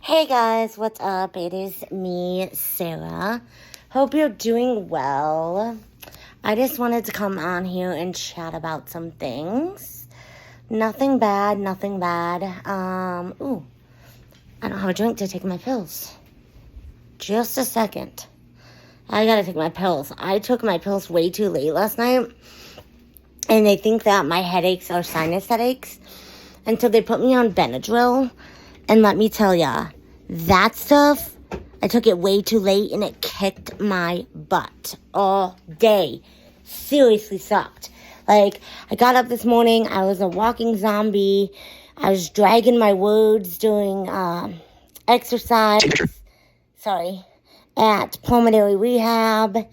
Hey guys, what's up? It is me, Sarah. Hope you're doing well. I just wanted to come on here and chat about some things. Nothing bad, nothing bad. I don't have a drink to take my pills. Just a second. I gotta take my pills. I took my pills way too late last night, and they think that my headaches are sinus headaches, and so they put me on Benadryl. And let me tell ya, that stuff, I took it way too late and it kicked my butt all day. Seriously sucked. Like, I got up this morning, I was a walking zombie. I was dragging my words doing exercise. At pulmonary rehab.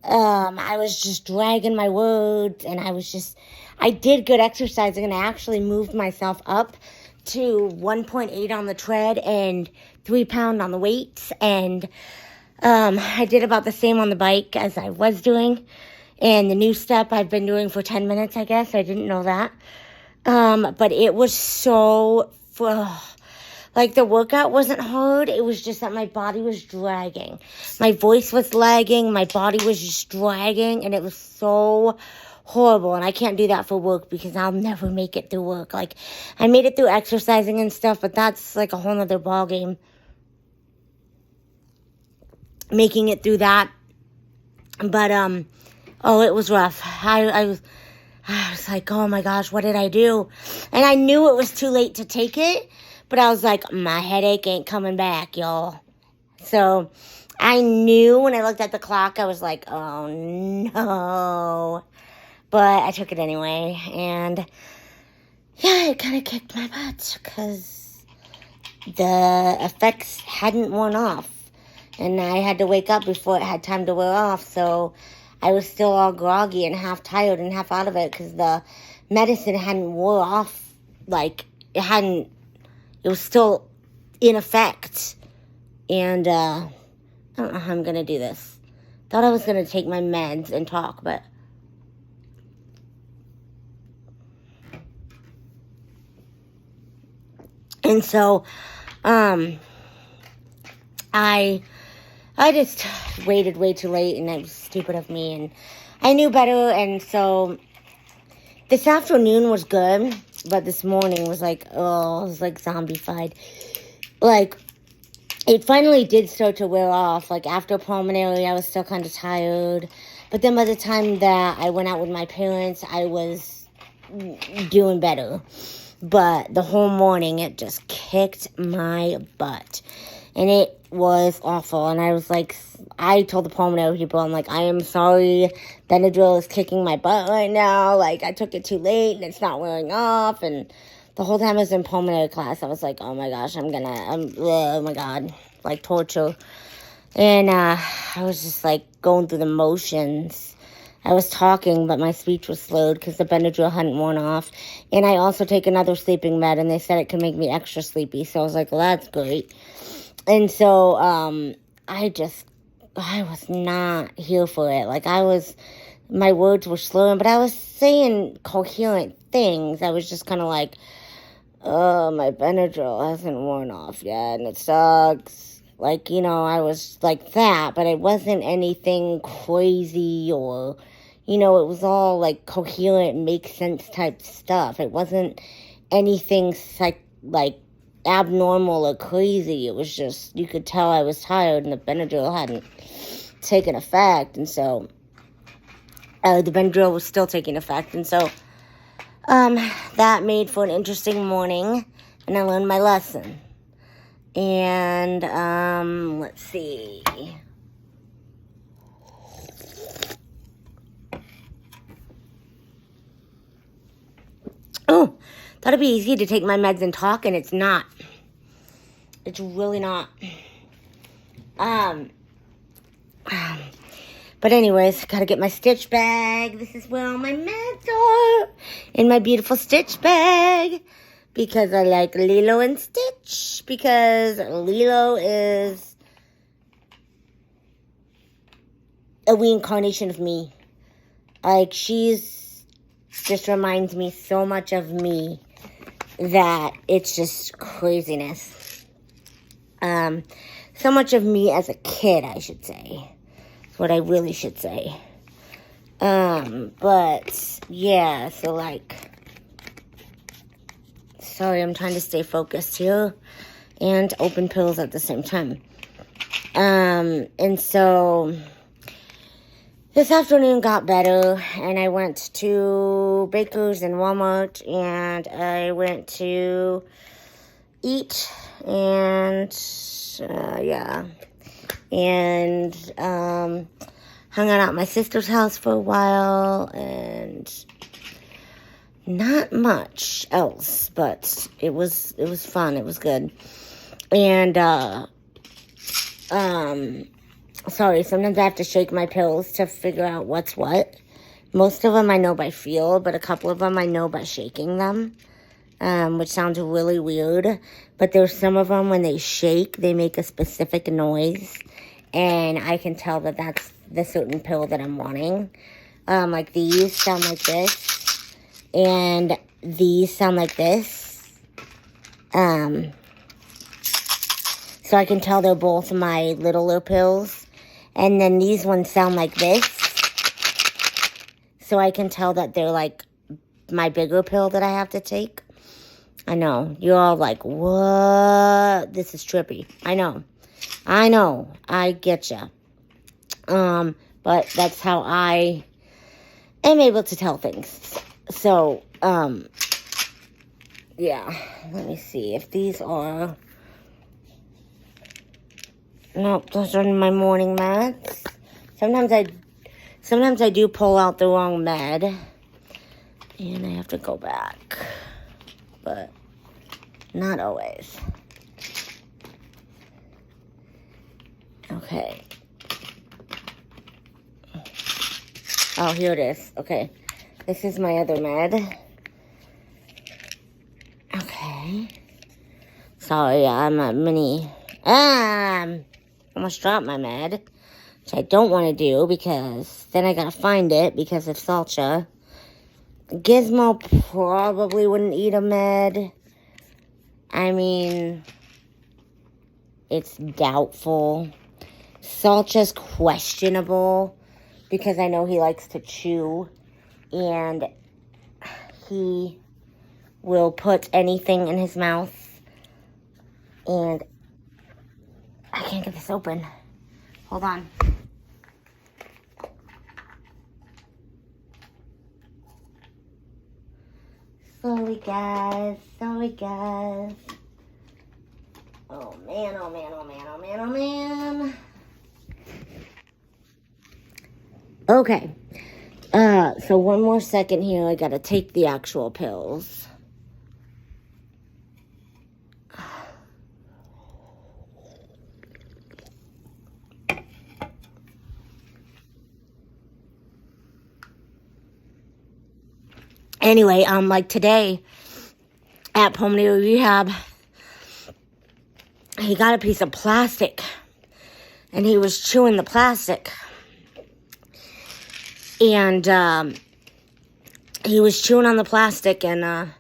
I was just dragging my words, and I did good exercising, and I actually moved myself up to 1.8 on the tread and 3 pound on the weights, and I did about the same on the bike as I was doing, and the new step I've been doing for 10 minutes, I guess. I didn't know that, but it was so... Like, the workout wasn't hard, it was just that my body was dragging. My voice was lagging, my body was just dragging, and it was so horrible. And I can't do that for work because I'll never make it through work. Like, I made it through exercising and stuff, but that's like a whole nother ballgame. Making it through that. But, it was rough. I was like, oh my gosh, what did I do? And I knew it was too late to take it. But I was like, my headache ain't coming back, y'all. So I knew when I looked at the clock, I was like, oh no. But I took it anyway. And yeah, it kind of kicked my butt because the effects hadn't worn off. And I had to wake up before it had time to wear off. So I was still all groggy and half tired and half out of it because the medicine hadn't wore off. Like, it was still in effect. And I don't know how I'm going to do this. Thought I was going to take my meds and talk, but... And so, I just waited way too late, and it was stupid of me, and I knew better, and so this afternoon was good, but this morning was like, it was like zombified. Like, it finally did start to wear off. Like, after pulmonary, I was still kind of tired, but then by the time that I went out with my parents, I was doing better. But the whole morning, it just kicked my butt. And it was awful. And I was like, I told the pulmonary people, I'm like, I am sorry. Benadryl is kicking my butt right now. Like, I took it too late and it's not wearing off. And the whole time I was in pulmonary class, I was like, oh my gosh, oh my God, like torture. And I was just like going through the motions. I was talking, but my speech was slowed because the Benadryl hadn't worn off. And I also take another sleeping med, and they said it could make me extra sleepy. So I was like, well, that's great. And so I was not here for it. Like, my words were slurring, but I was saying coherent things. I was just kind of like, oh, my Benadryl hasn't worn off yet, and it sucks. Like, I was like that, but it wasn't anything crazy or, it was all like coherent, make sense type stuff. It wasn't anything like abnormal or crazy. It was just, you could tell I was tired and the Benadryl hadn't taken effect. And so, the Benadryl was still taking effect. And so, that made for an interesting morning, and I learned my lesson. And, let's see. Oh, thought it'd be easy to take my meds and talk, and it's not. It's really not. But anyways, gotta get my stitch bag. This is where all my meds are. In my beautiful stitch bag. Because I like Lilo and Stitch. Because Lilo is a reincarnation of me. Like, she's just reminds me so much of me. that it's just craziness. So much of me as a kid, I should say. That's what I really should say. But, yeah, so, like, sorry, I'm trying to stay focused here and open pills at the same time. And so, this afternoon got better, and I went to Baker's and Walmart, and I went to eat, and, yeah, and, hung out at my sister's house for a while, and not much else, but it was fun. It was good. And, sorry, sometimes I have to shake my pills to figure out what's what. Most of them I know by feel, but a couple of them I know by shaking them, which sounds really weird. But there's some of them, when they shake, they make a specific noise, and I can tell that that's the certain pill that I'm wanting. Like these sound like this, and these sound like this. So I can tell they're both my littler pills. And then these ones sound like this. So I can tell that they're like my bigger pill that I have to take. I know. You're all like, what? This is trippy. I know. I get ya. But that's how I am able to tell things. So, yeah. Let me see if these are... Nope, those are my morning meds. Sometimes I do pull out the wrong med, and I have to go back, but not always. Okay. Oh, here it is. Okay. This is my other med. Okay. Sorry, I'm a mini... almost dropped my med, which I don't want to do because then I gotta find it because of Salcha. Gizmo probably wouldn't eat a med. I mean, it's doubtful. Salcha's questionable because I know he likes to chew, and he will put anything in his mouth, and I can't get this open. Hold on. Sorry, guys. Oh, man. Okay. So one more second here. I gotta take the actual pills. Anyway, like today at Pulm rehab, he got a piece of plastic, and he was chewing the plastic, and he was chewing on the plastic, and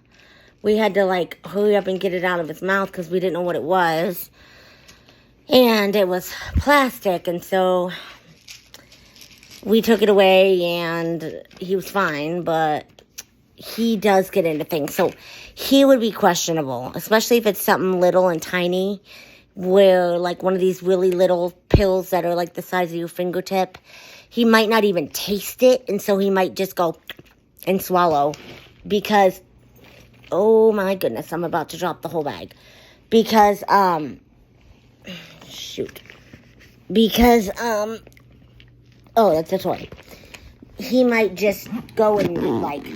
we had to like hurry up and get it out of his mouth because we didn't know what it was, and it was plastic, and so we took it away, and he was fine, but he does get into things, so he would be questionable, especially if it's something little and tiny, where like one of these really little pills that are like the size of your fingertip. He might not even taste it, and so he might just go and swallow because, oh my goodness, I'm about to drop the whole bag. Because, oh, that's a toy. He might just go and, like,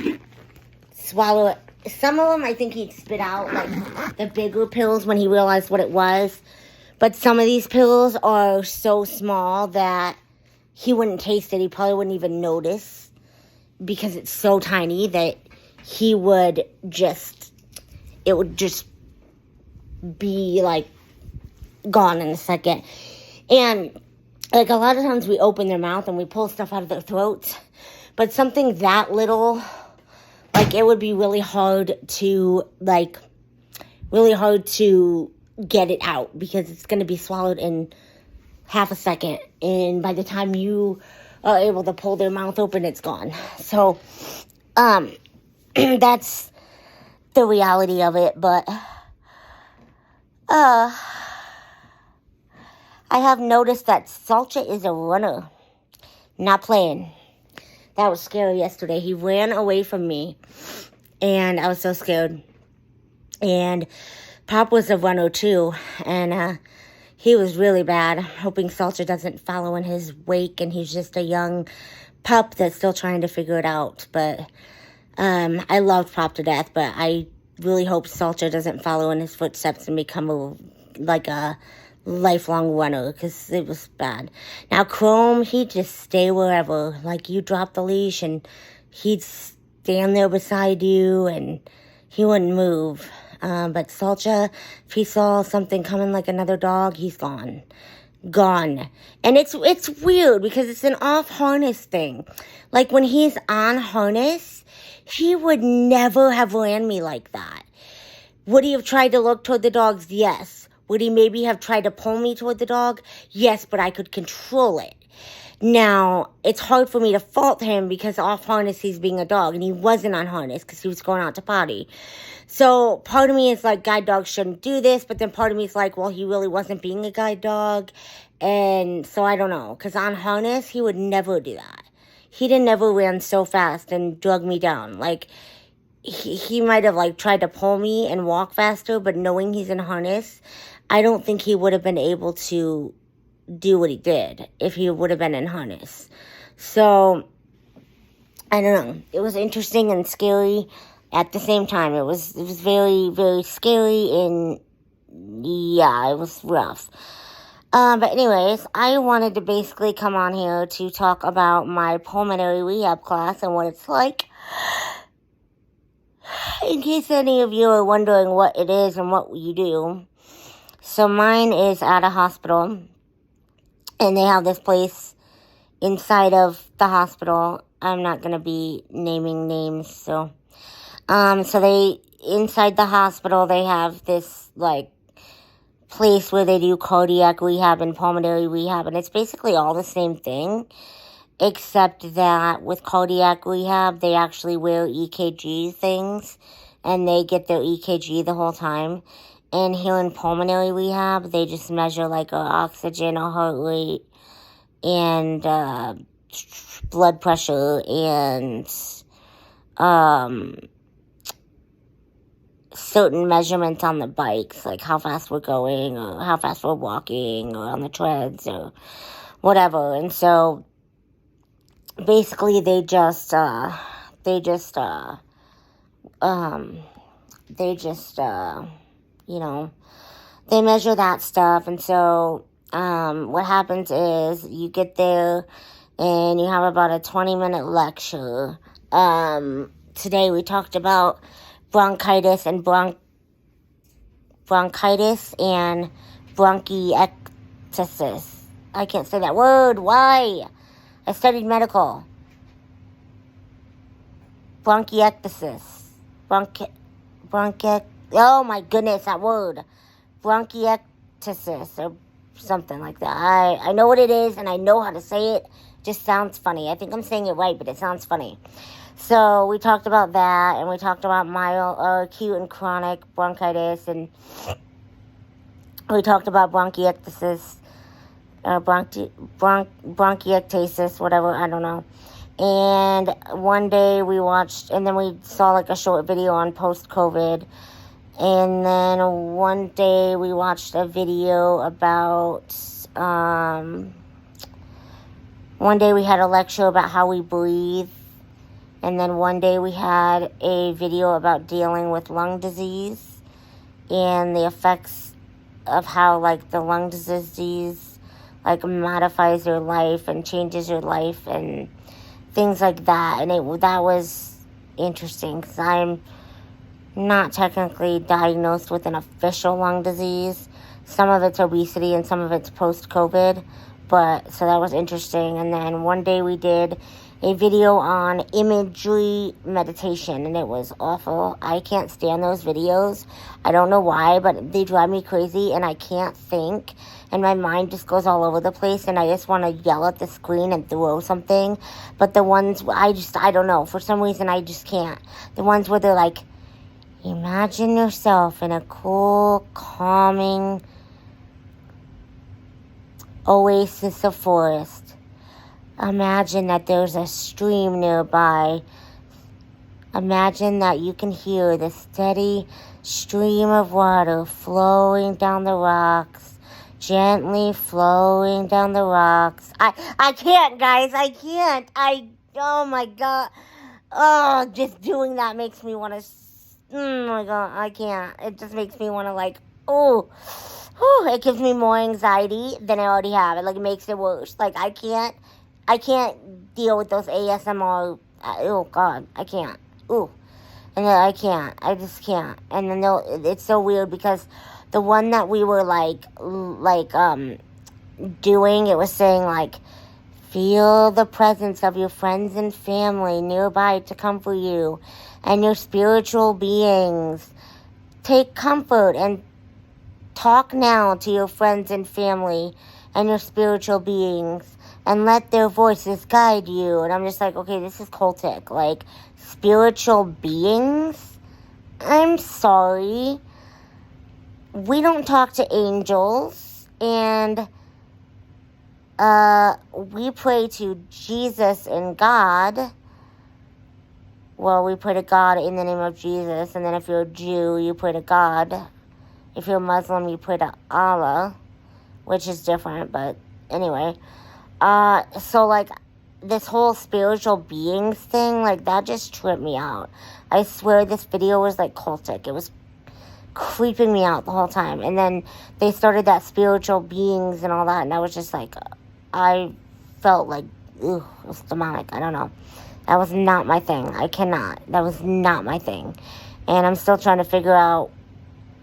swallow it. Some of them, I think he'd spit out, like, the bigger pills when he realized what it was. But some of these pills are so small that he wouldn't taste it. He probably wouldn't even notice because it's so tiny that he would just, it would just be, like, gone in a second. And, like, a lot of times we open their mouth and we pull stuff out of their throats. But something that little, like, it would be really hard to, like, really hard to get it out because it's going to be swallowed in half a second. And by the time you are able to pull their mouth open, it's gone. So, that's the reality of it. But, I have noticed that Salcha is a runner. Not playing. That was scary yesterday. He ran away from me, and I was so scared. And Pop was a runner too, and he was really bad. Hoping Salcha doesn't follow in his wake, and he's just a young pup that's still trying to figure it out. But I loved Pop to death, but I really hope Salcha doesn't follow in his footsteps and become a lifelong runner, because it was bad. Now Chrome, he'd just stay wherever. Like, you drop the leash and he'd stand there beside you and he wouldn't move. But Salcha, if he saw something coming like another dog, he's gone. And it's weird because it's an off harness thing. Like, when he's on harness, he would never have ran me like that. Would he have tried to look toward the dogs? Yes. Would he maybe have tried to pull me toward the dog? Yes, but I could control it. Now, it's hard for me to fault him because off harness he's being a dog, and he wasn't on harness because he was going out to potty. So part of me is like, guide dogs shouldn't do this, but then part of me is like, well, he really wasn't being a guide dog. And so I don't know, because on harness he would never do that. He didn't never ran so fast and drug me down. Like, he might have like tried to pull me and walk faster, but knowing he's in harness, I don't think he would have been able to do what he did if he would have been in harness. So, I don't know. It was interesting and scary at the same time. It was very, very scary, and yeah, it was rough. But anyways, I wanted to basically come on here to talk about my pulmonary rehab class and what it's like. In case any of you are wondering what it is and what you do. So mine is at a hospital, and they have this place inside of the hospital. I'm not going to be naming names, so they, inside the hospital, they have this, like, place where they do cardiac rehab and pulmonary rehab, and it's basically all the same thing, except that with cardiac rehab, they actually wear EKG things, and they get their EKG the whole time. And here in pulmonary rehab, they just measure, like, our oxygen, our heart rate, and blood pressure, and certain measurements on the bikes, like how fast we're going, or how fast we're walking, or on the treads, or whatever. And so, basically, they just they measure that stuff. And so, what happens is you get there and you have about a 20-minute lecture. Today we talked about bronchitis and bronchiectasis. I can't say that word. Why? I studied medical. Bronchiectasis. Oh my goodness, that word. Bronchiectasis or something like that. I know what it is, and I know how to say it. Just sounds funny. I think I'm saying it right, but it sounds funny. So we talked about that, and we talked about mild, acute and chronic bronchitis, and we talked about bronchiectasis, bronchiectasis, whatever, I don't know. And one day we watched, and then we saw like a short video on post-COVID. And then one day we watched a video about, one day we had a lecture about how we breathe. And then one day we had a video about dealing with lung disease and the effects of how, like, the lung disease, like, modifies your life and changes your life and things like that. And that was interesting because I'm not technically diagnosed with an official lung disease. Some of it's obesity and some of it's post-COVID. But, so that was interesting. And then one day we did a video on imagery meditation, and it was awful. I can't stand those videos. I don't know why, but they drive me crazy, and I can't think, and my mind just goes all over the place, and I just want to yell at the screen and throw something. But the ones, I don't know, for some reason I just can't. The ones where they're like, imagine yourself in a cool, calming oasis of forest. Imagine that there's a stream nearby. Imagine that you can hear the steady stream of water flowing down the rocks, gently flowing down the rocks. I can't, guys. I can't. Oh my God. Oh, just doing that makes me want to, oh my God, I can't. It just makes me want to it gives me more anxiety than I already have. It makes it worse. I can't deal with those ASMR. Oh God, I can't. Ooh, and then I can't. I just can't. And then it's so weird because the one that we were doing, it was saying feel the presence of your friends and family nearby to comfort you, and your spiritual beings. Take comfort and talk now to your friends and family and your spiritual beings, and let their voices guide you. And I'm just okay, this is cultic. Spiritual beings? I'm sorry. We don't talk to angels, and we pray to Jesus and God. Well, we pray to God in the name of Jesus, and then if you're a Jew, you pray to God. If you're a Muslim, you pray to Allah, which is different, but anyway. So this whole spiritual beings thing, that just tripped me out. I swear this video was cultic. It was creeping me out the whole time. And then they started that spiritual beings and all that, and I was just I felt it was demonic. I don't know. That was not my thing. That was not my thing. And I'm still trying to figure out,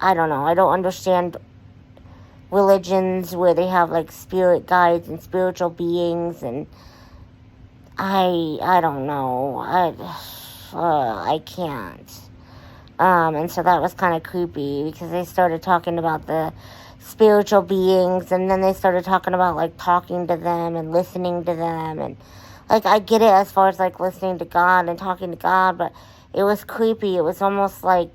I don't know. I don't understand religions where they have spirit guides and spiritual beings, and I don't know. I can't. And so that was kind of creepy because they started talking about the spiritual beings, and then they started talking about talking to them and listening to them, and I get it as far as listening to God and talking to God, but it was creepy. It was almost I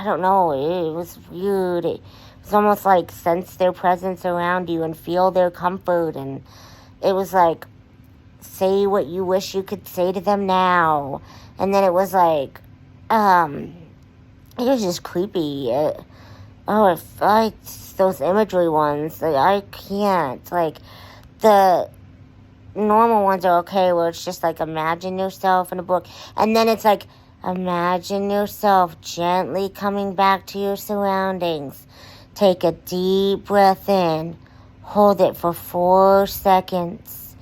don't know. It was weird. It was almost sense their presence around you and feel their comfort, and it was say what you wish you could say to them now. And then it was it was just creepy. Those imagery ones, I can't. The normal ones are okay, where it's just imagine yourself in a book, and then it's imagine yourself gently coming back to your surroundings. Take a deep breath in, hold it for 4 seconds,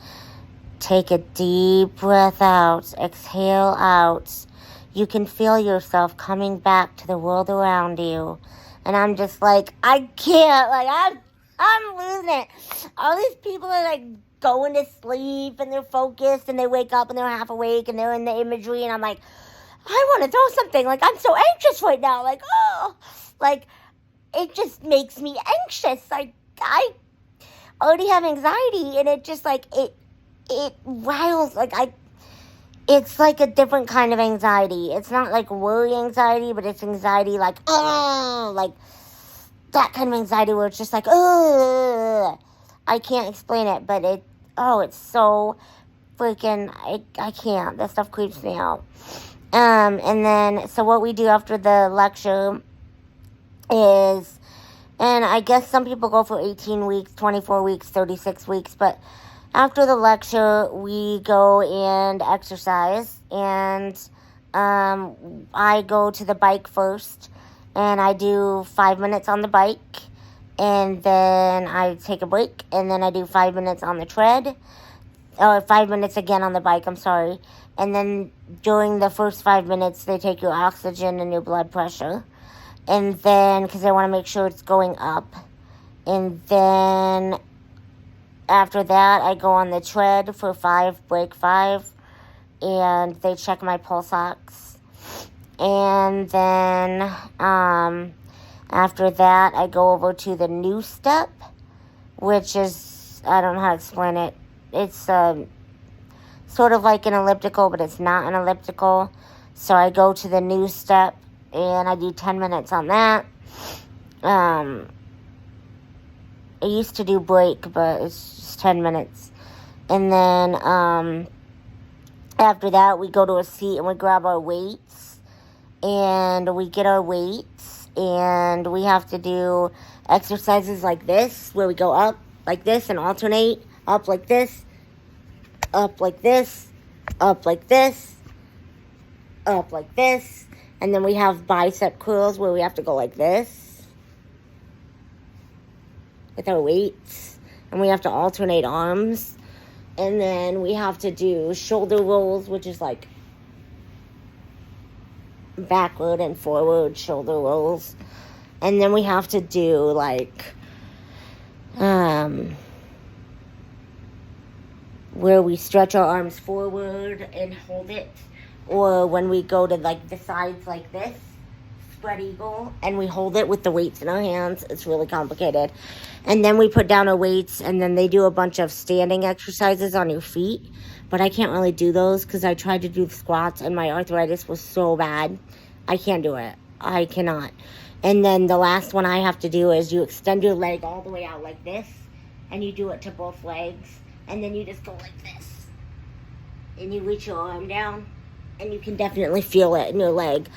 take a deep breath out, exhale out. You can feel yourself coming back to the world around you. And I'm just I can't, I'm losing it. All these people are going to sleep, and they're focused, and they wake up and they're half awake, and they're in the imagery, and I'm I want to throw something. I'm so anxious right now. It just makes me anxious. I already have anxiety, and it just it riles. It's a different kind of anxiety. It's not worry anxiety, but it's anxiety that kind of anxiety where it's just I can't explain it, but it's so freaking, I can't. That stuff creeps me out. And then, so what we do after the lecture is, and I guess some people go for 18 weeks, 24 weeks, 36 weeks, but after the lecture, we go and exercise, and I go to the bike first, and I do 5 minutes on the bike, and then I take a break, and then I do 5 minutes on the tread, or 5 minutes again on the bike, I'm sorry, and then during the first 5 minutes, they take your oxygen and your blood pressure, and then, because they want to make sure it's going up, and then after that, I go on the tread for 5, break 5, and they check my pulse ox. And then after that, I go over to the new step, which is, I don't know how to explain it. It's sort of like an elliptical, but it's not an elliptical. So I go to the new step, and I do 10 minutes on that. I used to do break, but it's just 10 minutes. And then after that, we go to a seat and we grab our weights. And we get our weights. And we have to do exercises like this, where we go up like this and alternate. Up like this. Up like this. Up like this. Up like this. And then we have bicep curls where we have to go like this with our weights, and we have to alternate arms. And then we have to do shoulder rolls, which is like backward and forward shoulder rolls. And then we have to do like where we stretch our arms forward and hold it, or when we go to like the sides like this, spread eagle, and we hold it with the weights in our hands. It's really complicated. And then we put down our weights, and then they do a bunch of standing exercises on your feet. But I can't really do those because I tried to do the squats, and my arthritis was so bad. I can't do it. I cannot. And then the last one I have to do is you extend your leg all the way out like this, and you do it to both legs. And then you just go like this. And you reach your arm down, and you can definitely feel it in your leg.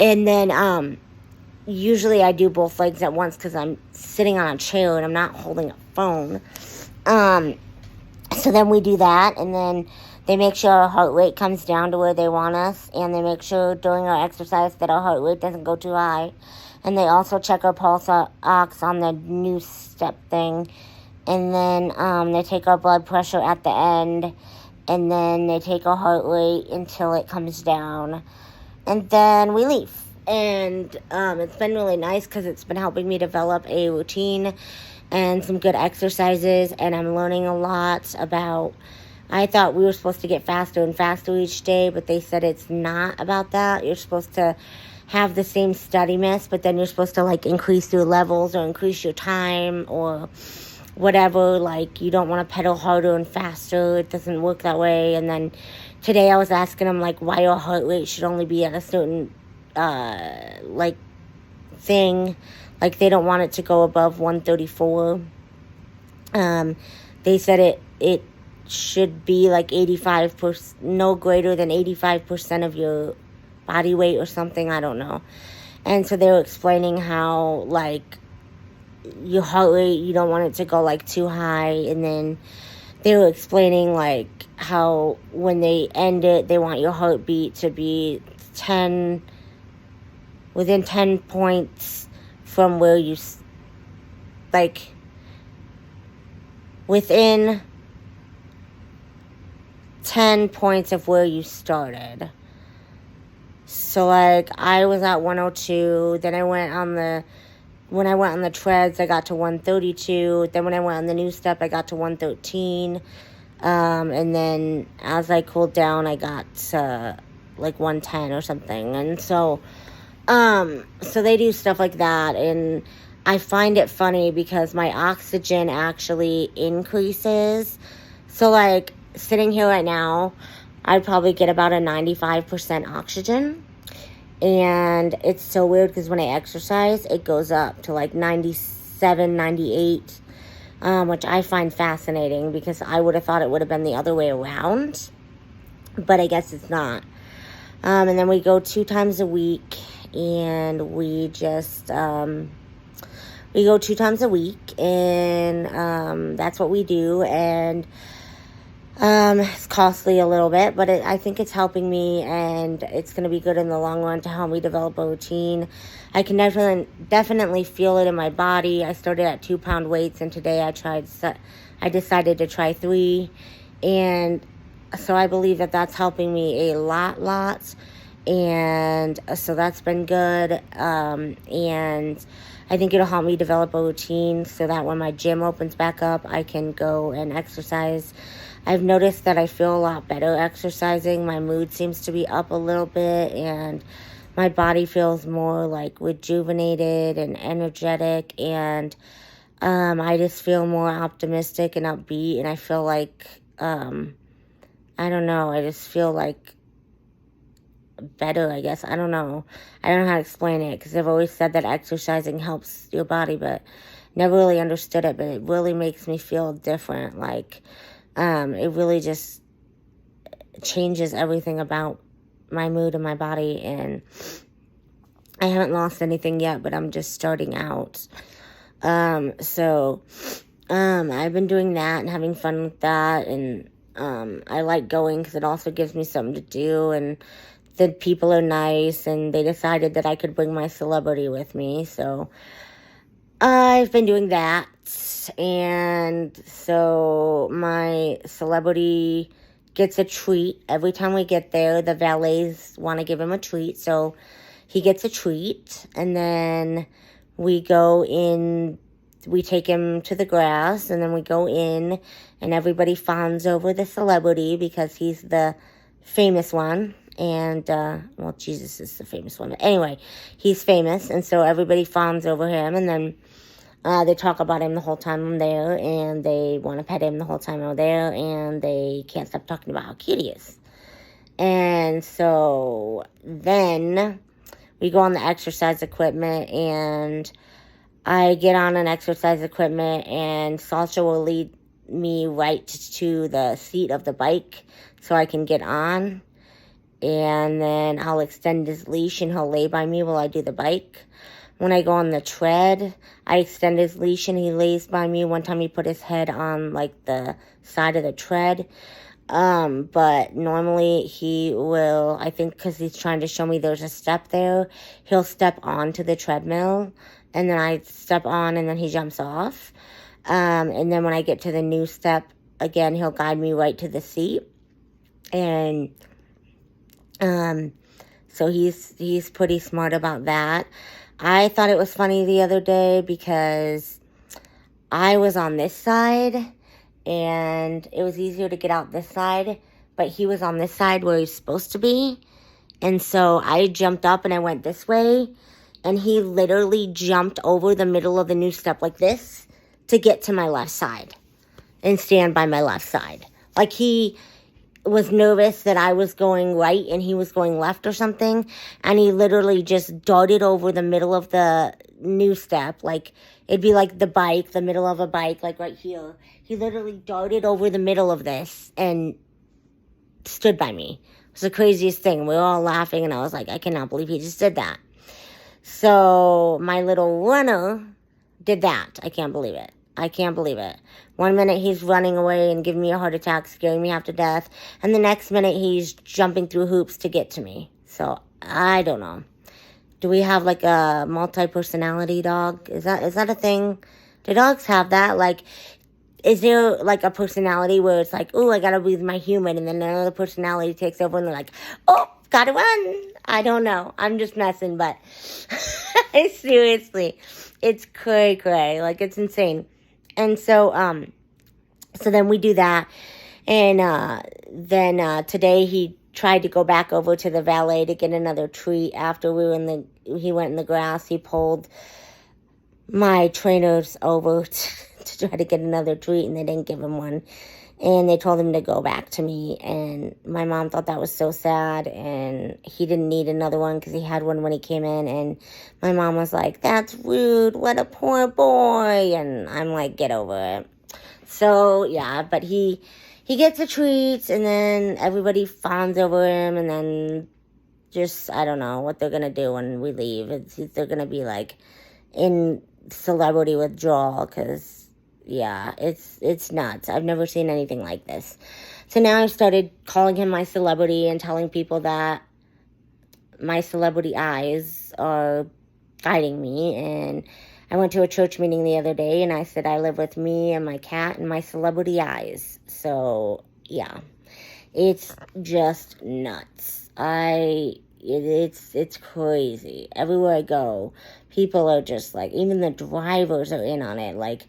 And then usually I do both legs at once because I'm sitting on a chair and I'm not holding a phone. So then we do that, and then they make sure our heart rate comes down to where they want us, and they make sure during our exercise that our heart rate doesn't go too high. And they also check our pulse ox on the new step thing. And then they take our blood pressure at the end, and then they take our heart rate until it comes down. And then we leave. And it's been really nice because it's been helping me develop a routine and some good exercises. And I'm learning a lot about, I thought we were supposed to get faster and faster each day, but they said it's not about that. You're supposed to have the same steadiness, but then you're supposed to like increase your levels or increase your time or whatever. Like, you don't want to pedal harder and faster. It doesn't work that way. And then today I was asking them like why your heart rate should only be at a certain like thing. Like, they don't want it to go above 134. They said it should be like 85%, no greater than 85% of your body weight or something. I don't know. And so they were explaining how like your heart rate, you don't want it to go like too high. And then they were explaining like how when they end it, they want your heartbeat to be within 10 points from where you, like, within 10 points of where you started. So, like, I was at 102, then when I went on the treads, I got to 132, then when I went on the new step, I got to 113, and then as I cooled down, I got to, like, 110 or something. And so they do stuff like that, and I find it funny because my oxygen actually increases. So, like, sitting here right now, I'd probably get about a 95% oxygen. And it's so weird because when I exercise, it goes up to like 97, 98, which I find fascinating because I would have thought it would have been the other way around. But I guess it's not. And then we go 2 times a week, and we just, we go 2 times a week, and that's what we do. And it's costly a little bit, but I think it's helping me, and it's going to be good in the long run to help me develop a routine. I can definitely feel it in my body. I started at 2-pound weights, and today I decided to try 3, and so I believe that that's helping me a lot. And so that's been good. And I think it'll help me develop a routine so that when my gym opens back up, I can go and exercise. I've noticed that I feel a lot better exercising. My mood seems to be up a little bit, and my body feels more like rejuvenated and energetic, and I just feel more optimistic and upbeat, and I feel like, I don't know, I just feel like better, I guess. I don't know. I don't know how to explain it, because I've always said that exercising helps your body, but never really understood it. But it really makes me feel different. Like, it really just changes everything about my mood and my body. And I haven't lost anything yet, but I'm just starting out. So I've been doing that and having fun with that. And I like going because it also gives me something to do. And the people are nice, and they decided that I could bring my celebrity with me. So I've been doing that. And so my celebrity gets a treat. Every time we get there, the valets want to give him a treat. So he gets a treat. And then we go in, we take him to the grass, and then we go in, and everybody fawns over the celebrity because he's the famous one. And, well, Jesus is the famous one. But anyway, he's famous, and so everybody fawns over him, and then they talk about him the whole time I'm there, and they want to pet him the whole time I'm there, and they can't stop talking about how cute he is. And so then we go on the exercise equipment, and I get on an exercise equipment, and Sasha will lead me right to the seat of the bike so I can get on. And then I'll extend his leash, and he'll lay by me while I do the bike. When I go on the tread, I extend his leash, and he lays by me. One time he put his head on, like, the side of the tread. But normally he will, I think because he's trying to show me there's a step there, he'll step onto the treadmill, and then I step on, and then he jumps off. And then when I get to the new step, again, he'll guide me right to the seat. And so he's pretty smart about that. I thought it was funny the other day because I was on this side, and it was easier to get out this side, but he was on this side where he's supposed to be. And so I jumped up and I went this way, and he literally jumped over the middle of the new step like this to get to my left side and stand by my left side. Like, he was nervous that I was going right and he was going left or something, and he literally just darted over the middle of the new step. Like, it'd be like the bike, the middle of a bike, like right here. He literally darted over the middle of this and stood by me. It was the craziest thing. We were all laughing, and I was like, I cannot believe he just did that. So my little runner did that. I can't believe it. I can't believe it. One minute he's running away and giving me a heart attack, scaring me half to death. And the next minute he's jumping through hoops to get to me. So, I don't know. Do we have like a multi-personality dog? Is that a thing? Do dogs have that? Like, is there like a personality where it's like, oh, I gotta be with my human, and then another personality takes over and they're like, oh, gotta run. I don't know. I'm just messing, but seriously, it's cray. Like, it's insane. And so, so then we do that, and then today he tried to go back over to the valet to get another treat after he went in the grass. He pulled my trainers over to try to get another treat, and they didn't give him one, and they told him to go back to me, and my mom thought that was so sad, and he didn't need another one because he had one when he came in, and my mom was like, that's rude, what a poor boy, and I'm like, get over it. So, yeah, but he gets the treats, and then everybody fawns over him, and then just, I don't know what they're going to do when we leave. They're going to be, like, in celebrity withdrawal, because yeah, it's nuts. I've never seen anything like this. So now I've started calling him my celebrity and telling people that my celebrity eyes are guiding me. And I went to a church meeting the other day, and I said I live with me and my cat and my celebrity eyes. So, yeah, it's just nuts. it's crazy. Everywhere I go, people are just like, even the drivers are in on it. Like,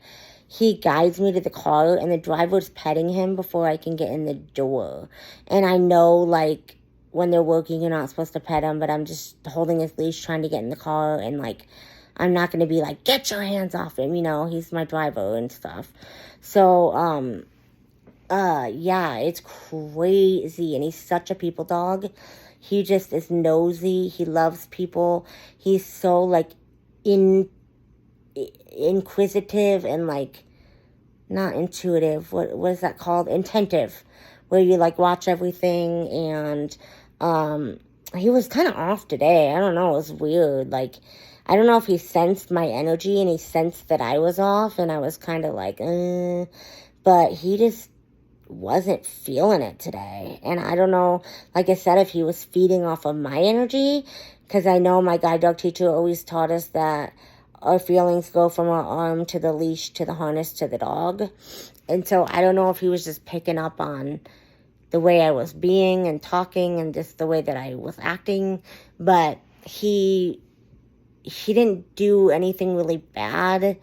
he guides me to the car, and the driver's petting him before I can get in the door. And I know, like, when they're working, you're not supposed to pet him, but I'm just holding his leash, trying to get in the car, and, like, I'm not going to be like, get your hands off him, he's my driver and stuff. So, yeah, it's crazy, and he's such a people dog. He just is nosy. He loves people. He's so, like, inquisitive and, like, not intuitive. What is that called? Attentive, where you, like, watch everything. And he was kind of off today. I don't know. It was weird. Like, I don't know if he sensed my energy and he sensed that I was off, and I was kind of like, but he just wasn't feeling it today. And I don't know, like I said, if he was feeding off of my energy, because I know my guide dog teacher always taught us that our feelings go from our arm to the leash to the harness to the dog. And so I don't know if he was just picking up on the way I was being and talking and just the way that I was acting, but he didn't do anything really bad.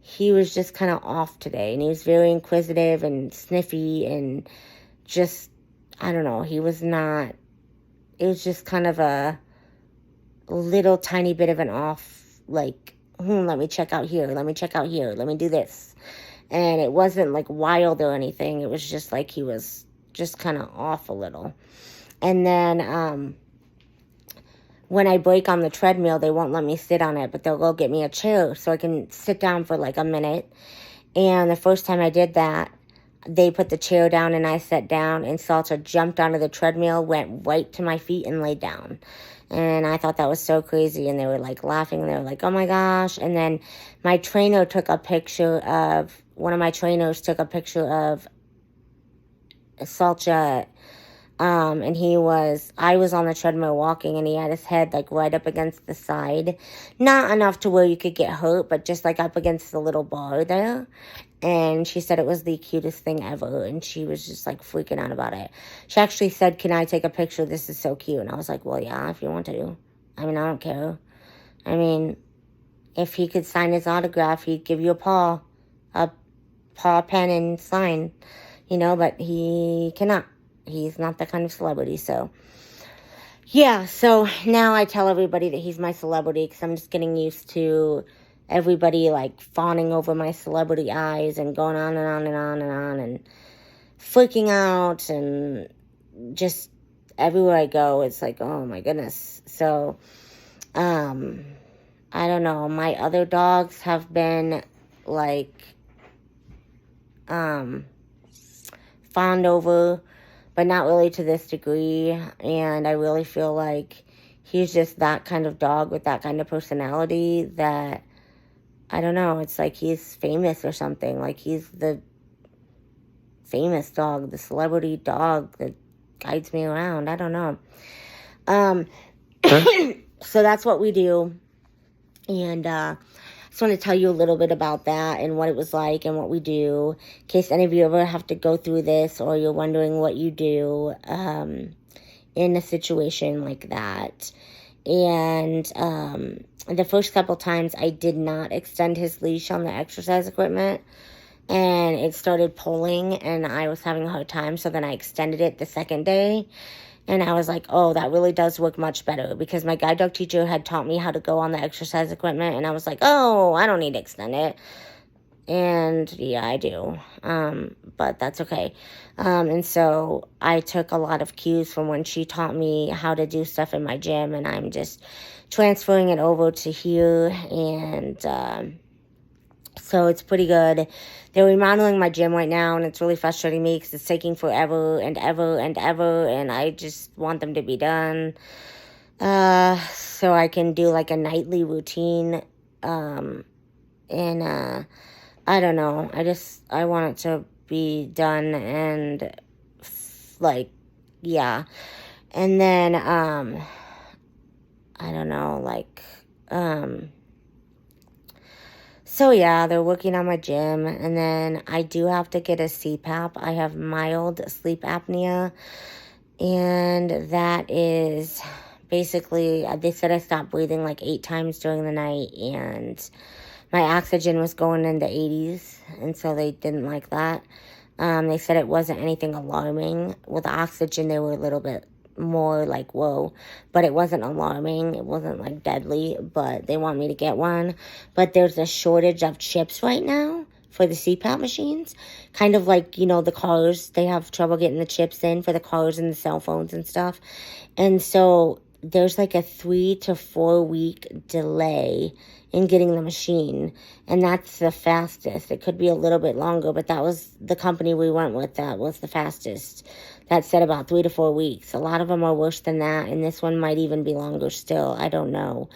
He was just kind of off today, and he was very inquisitive and sniffy, and just, I don't know, he was not, it was just kind of a little tiny bit of an off, like, let me check out here, let me check out here, let me do this. And it wasn't like wild or anything. It was just like he was just kind of off a little. And then, when I break on the treadmill, they won't let me sit on it, but they'll go get me a chair so I can sit down for like a minute. And the first time I did that, they put the chair down and I sat down, and Salter jumped onto the treadmill, went right to my feet and laid down. And I thought that was so crazy, and they were like laughing, and they were like, oh my gosh. And then my trainer took a picture of, one of my trainers took a picture of Salter. And I was on the treadmill walking, and he had his head like right up against the side. Not enough to where you could get hurt, but just like up against the little bar there. And she said it was the cutest thing ever, and she was just like freaking out about it. She actually said, can I take a picture? This is so cute. And I was like, well, yeah, if you want to. I mean, I don't care. I mean, if he could sign his autograph, he'd give you a paw pen and sign, but he cannot. He's not that kind of celebrity, so. Yeah, so now I tell everybody that he's my celebrity, because I'm just getting used to everybody, like, fawning over my celebrity eyes and going on and on and on and on and freaking out, and just everywhere I go, it's like, oh my goodness. So, I don't know. My other dogs have been, like, fawned over, but not really to this degree. And I really feel like he's just that kind of dog with that kind of personality that, I don't know, it's like he's famous or something. Like, he's the famous dog, the celebrity dog that guides me around. I don't know. So that's what we do. And just want to tell you a little bit about that and what it was like and what we do, in case any of you ever have to go through this, or you're wondering what you do in a situation like that. And the first couple times I did not extend his leash on the exercise equipment, and it started pulling, and I was having a hard time. So then I extended it the second day, and I was like, oh, that really does work much better, because my guide dog teacher had taught me how to go on the exercise equipment, and I was like, oh, I don't need to extend it. And yeah, I do. But that's okay. And so I took a lot of cues from when she taught me how to do stuff in my gym, and I'm just transferring it over to here. And so it's pretty good. They're remodeling my gym right now, and it's really frustrating me because it's taking forever and ever and ever, and I just want them to be done so I can do like a nightly routine. And I don't know. I want it to be done, and like, yeah. And then I don't know, like so yeah, they're working on my gym, and then I do have to get a CPAP. I have mild sleep apnea, and that is basically, they said I stopped breathing like 8 times during the night, and my oxygen was going in the 80s, and so they didn't like that. They said it wasn't anything alarming. With the oxygen, they were a little bit more like, whoa, but it wasn't alarming. It wasn't like deadly, but they want me to get one. But there's a shortage of chips right now for the CPAP machines. Kind of like, the cars, they have trouble getting the chips in for the cars and the cell phones and stuff. And so there's like a 3 to 4 week delay in getting the machine, and that's the fastest. It could be a little bit longer, but that was the company we went with. That was the fastest. That said about 3 to 4 weeks. A lot of them are worse than that, and this one might even be longer still. I don't know,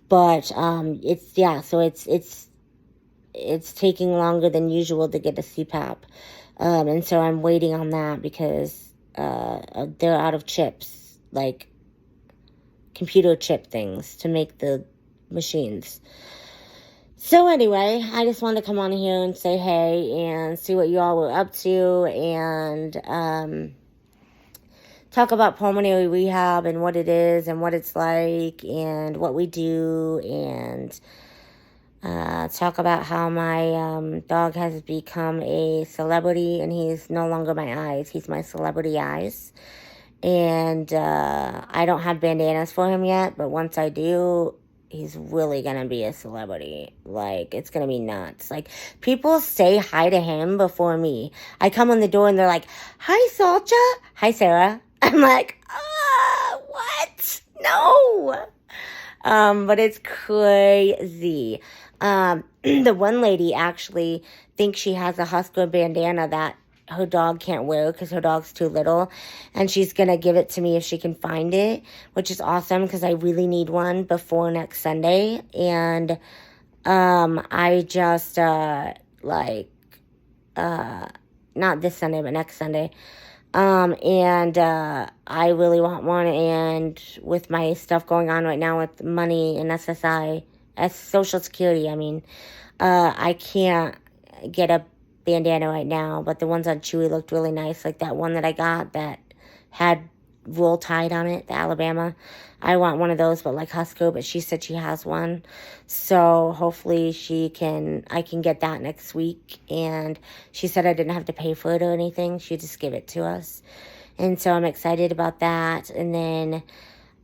but it's taking longer than usual to get a CPAP, and so I'm waiting on that because they're out of chips, like computer chip things to make the machines. So anyway, I just wanted to come on here and say hey and see what you all were up to, and talk about pulmonary rehab and what it is and what it's like and what we do, and talk about how my dog has become a celebrity, and he's no longer my eyes. He's my celebrity eyes. And I don't have bandanas for him yet, but once I do, he's really going to be a celebrity. Like, it's going to be nuts. Like, people say hi to him before me. I come on the door and they're like, hi, Salcha. Hi, Sarah. I'm like, what? No. But it's crazy. The one lady actually thinks she has a Husker bandana that her dog can't wear because her dog's too little, and she's gonna give it to me if she can find it, which is awesome because I really need one before next Sunday. And I just not this Sunday but next Sunday, and I really want one. And with my stuff going on right now with money and SSI, Social Security, I can't get a bandana right now, but the ones on Chewy looked really nice, like that one that I got that had Roll Tide on it, the Alabama. I want one of those, but like Husker, but she said she has one, so hopefully I can get that next week. And she said I didn't have to pay for it or anything, she just give it to us, and so I'm excited about that. And then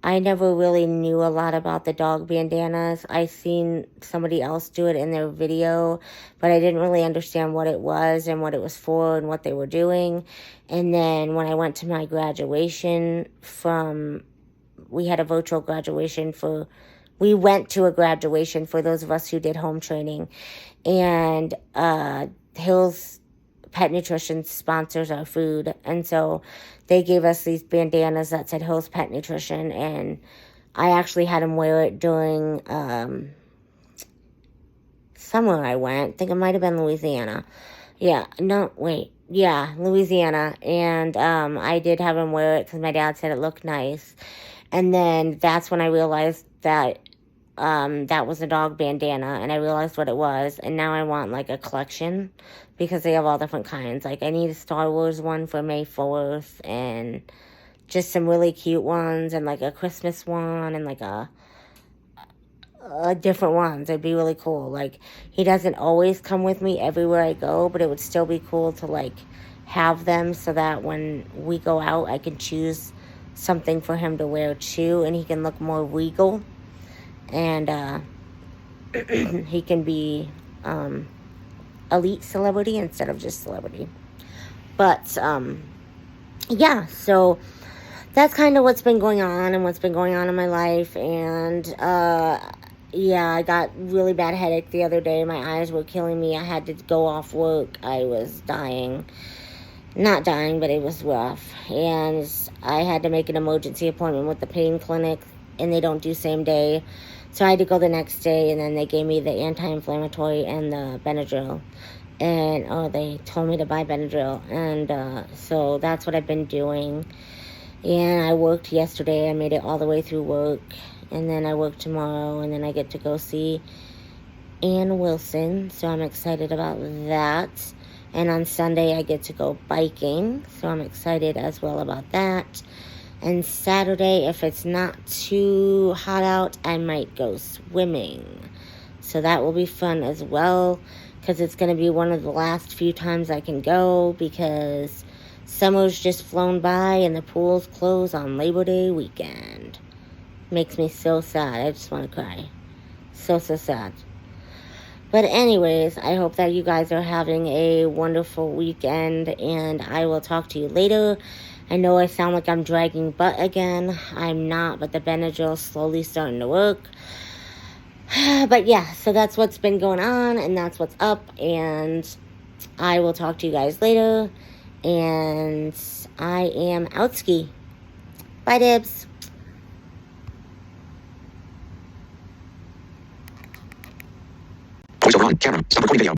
I never really knew a lot about the dog bandanas. I seen somebody else do it in their video, but I didn't really understand what it was and what it was for and what they were doing. And then when I went to my graduation we had a virtual graduation we went to a graduation for those of us who did home training. And Hill's Pet Nutrition sponsors our food, and so they gave us these bandanas that said Hill's Pet Nutrition, and I actually had him wear it during somewhere I went. I think it might have been Louisiana. Louisiana. And I did have him wear it because my dad said it looked nice. And then that's when I realized that that was a dog bandana, and I realized what it was. And now I want like a collection because they have all different kinds. Like, I need a Star Wars one for May 4th, and just some really cute ones, and like a Christmas one, and like a different ones. It'd be really cool. Like, he doesn't always come with me everywhere I go, but it would still be cool to like have them so that when we go out, I can choose something for him to wear too, and he can look more regal, and he can be elite celebrity instead of just celebrity. But so that's kind of what's been going on and what's been going on in my life. And I got really bad headache the other day. My eyes were killing me. I had to go off work. I was dying. Not dying, but it was rough. And I had to make an emergency appointment with the pain clinic, and they don't do same day. So I had to go the next day, and then they gave me the anti-inflammatory and the Benadryl. And they told me to buy Benadryl. And so that's what I've been doing. And I worked yesterday. I made it all the way through work. And then I work tomorrow, and then I get to go see Ann Wilson. So I'm excited about that. And on Sunday, I get to go biking. So I'm excited as well about that. And Saturday, if it's not too hot out, I might go swimming. So that will be fun as well, because it's going to be one of the last few times I can go, because summer's just flown by and the pools close on Labor Day weekend. Makes me so sad. I just want to cry. So sad. But anyways, I hope that you guys are having a wonderful weekend, and I will talk to you later. I know I sound like I'm dragging butt again. I'm not, but the Benadryl's slowly starting to work. But yeah, so that's what's been going on, and that's what's up, and I will talk to you guys later, and I am outski. Bye, Dibs. Voiceover on, camera, stop recording video.